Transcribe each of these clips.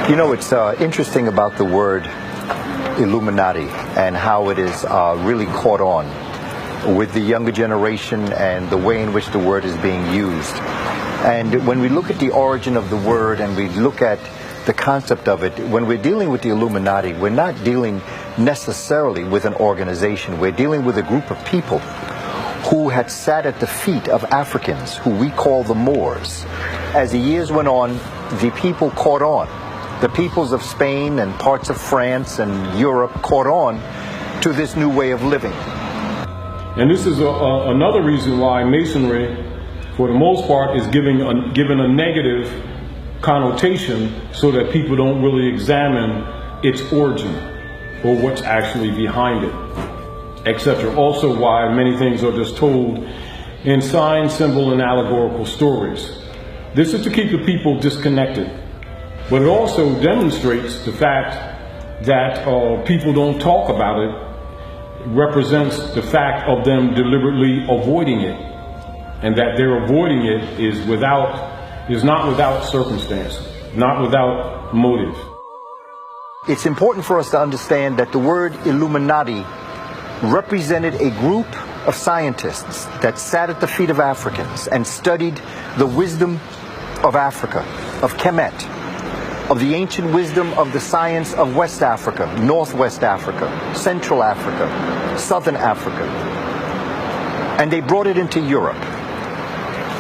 You know, it's interesting about the word Illuminati and how it is really caught on with the younger generation and the way in which the word is being used. And when we look at the origin of the word and we look at the concept of it, when we're dealing with the Illuminati, we're not dealing necessarily with an organization. We're dealing with a group of people who had sat at the feet of Africans, who we call the Moors. As the years went on, the people caught on. The peoples of Spain and parts of France and Europe caught on to this new way of living. And this is another reason why Masonry, for the most part, is given a negative connotation, so that people don't really examine its origin or what's actually behind it, etc. Also why many things are just told in sign, symbol, and allegorical stories. This is to keep the people disconnected. But it also demonstrates the fact that people don't talk about it. It represents the fact of them deliberately avoiding it, and that they're avoiding it is not without circumstance, not without motive. It's important for us to understand that the word Illuminati represented a group of scientists that sat at the feet of Africans and studied the wisdom of Africa, of Kemet, of the ancient wisdom of the science of West Africa, Northwest Africa, Central Africa, Southern Africa. And they brought it into Europe.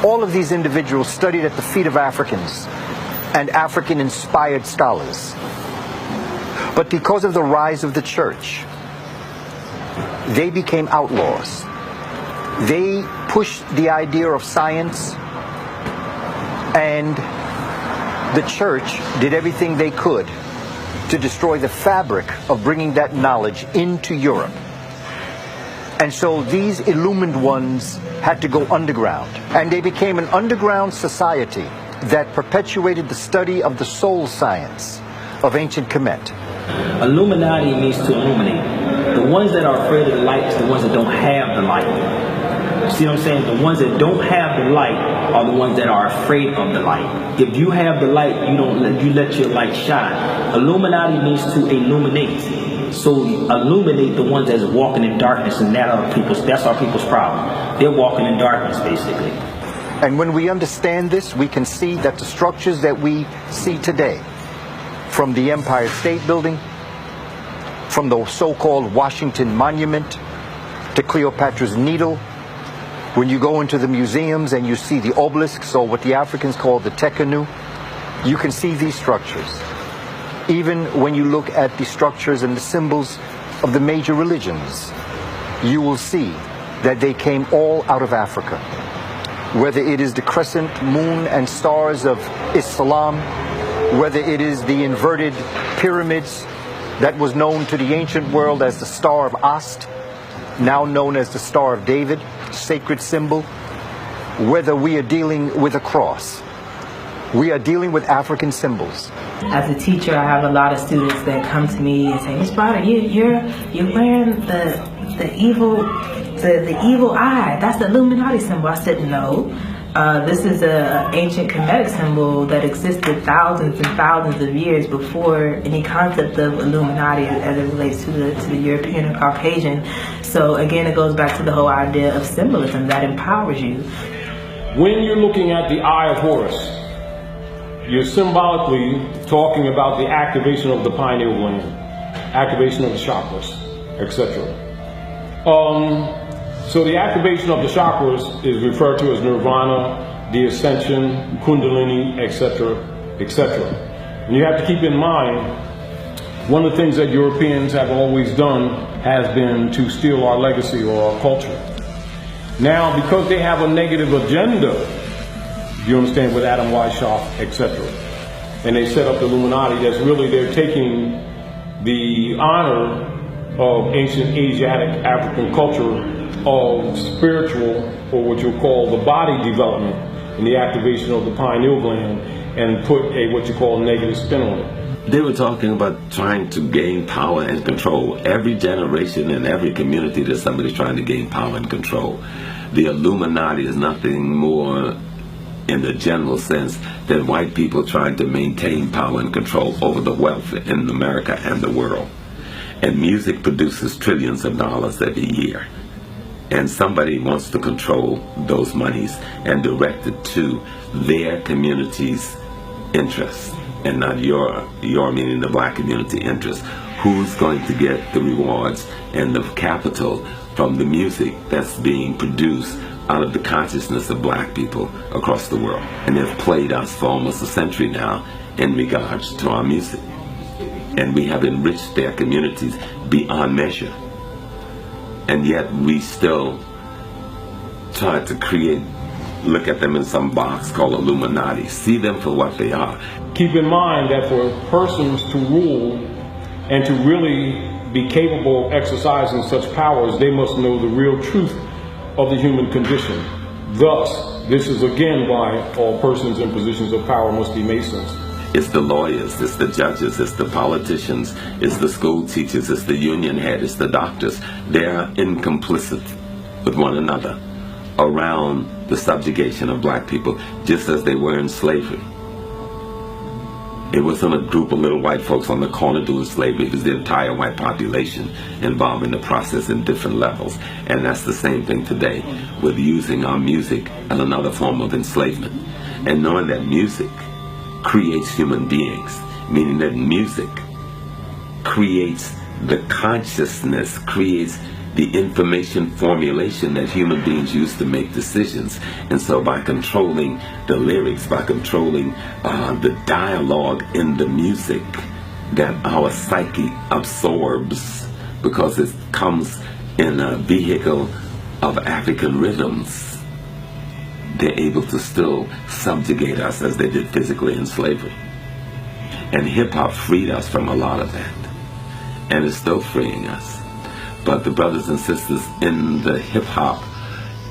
All of these individuals studied at the feet of Africans and African-inspired scholars. But because of the rise of the church, they became outlaws. They pushed the idea of science, and the church did everything they could to destroy the fabric of bringing that knowledge into Europe. And so these illumined ones had to go underground. And they became an underground society that perpetuated the study of the soul science of ancient Kemet. Illuminati means to illuminate. The ones that are afraid of the light is the ones that don't have the light. See what I'm saying? The ones that don't have the light are the ones that are afraid of the light. If you have the light, you let your light shine. Illuminati means to illuminate. So illuminate the ones that's walking in darkness, and that's our people's problem. They're walking in darkness, basically. And when we understand this, we can see that the structures that we see today, from the Empire State Building, from the so-called Washington Monument to Cleopatra's Needle, when you go into the museums and you see the obelisks, or what the Africans call the Tekenu, you can see these structures. Even when you look at the structures and the symbols of the major religions, you will see that they came all out of Africa. Whether it is the crescent moon and stars of Islam, whether it is the inverted pyramids that was known to the ancient world as the Star of Ast, now known as the Star of David, sacred symbol, whether we are dealing with a cross. We are dealing with African symbols. As a teacher, I have a lot of students that come to me and say, "Ms. Browder, you're wearing the evil eye. That's the Illuminati symbol." I said, "No. This is an ancient Kemetic symbol that existed thousands and thousands of years before any concept of Illuminati as it relates to the European or Caucasian." So again, it goes back to the whole idea of symbolism that empowers you. When you're looking at the Eye of Horus, you're symbolically talking about the activation of the pineal gland, activation of the chakras, etc. So the activation of the chakras is referred to as nirvana, the ascension, kundalini, etc., etc. And you have to keep in mind, one of the things that Europeans have always done has been to steal our legacy or our culture. Now, because they have a negative agenda, you understand, with Adam Weishaupt, etc., and they set up the Illuminati, that's really, they're taking the honor of ancient Asiatic African culture, of spiritual, or what you'll call the body development, and the activation of the pineal gland, and put what you call a negative spin on it. They were talking about trying to gain power and control. Every generation and every community, there's somebody trying to gain power and control. The Illuminati is nothing more in the general sense than white people trying to maintain power and control over the wealth in America and the world. And music produces trillions of dollars every year. And somebody wants to control those monies and direct it to their community's interests and not your meaning the black community interest. Who's going to get the rewards and the capital from the music that's being produced out of the consciousness of black people across the world? And they've played us for almost a century now in regards to our music. And we have enriched their communities beyond measure. And yet we still try to look at them in some box called Illuminati, see them for what they are. Keep in mind that for persons to rule and to really be capable of exercising such powers, they must know the real truth of the human condition. Thus, this is again why all persons in positions of power must be Masons. It's the lawyers, it's the judges, it's the politicians, it's the school teachers, it's the union head, it's the doctors. They're incomplicit with one another around the subjugation of black people, just as they were in slavery. It wasn't a group of little white folks on the corner doing slavery. It was the entire white population involved in the process in different levels. And that's the same thing today with using our music as another form of enslavement. And knowing that music creates human beings, meaning that music creates the consciousness, creates the information formulation that human beings use to make decisions. And so by controlling the lyrics, by controlling the dialogue in the music that our psyche absorbs, because it comes in a vehicle of African rhythms, they're able to still subjugate us as they did physically in slavery. And hip-hop freed us from a lot of that, and it's still freeing us. But the brothers and sisters in the hip-hop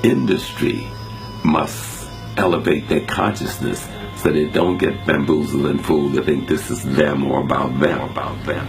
industry must elevate their consciousness so they don't get bamboozled and fooled to think this is them or about them.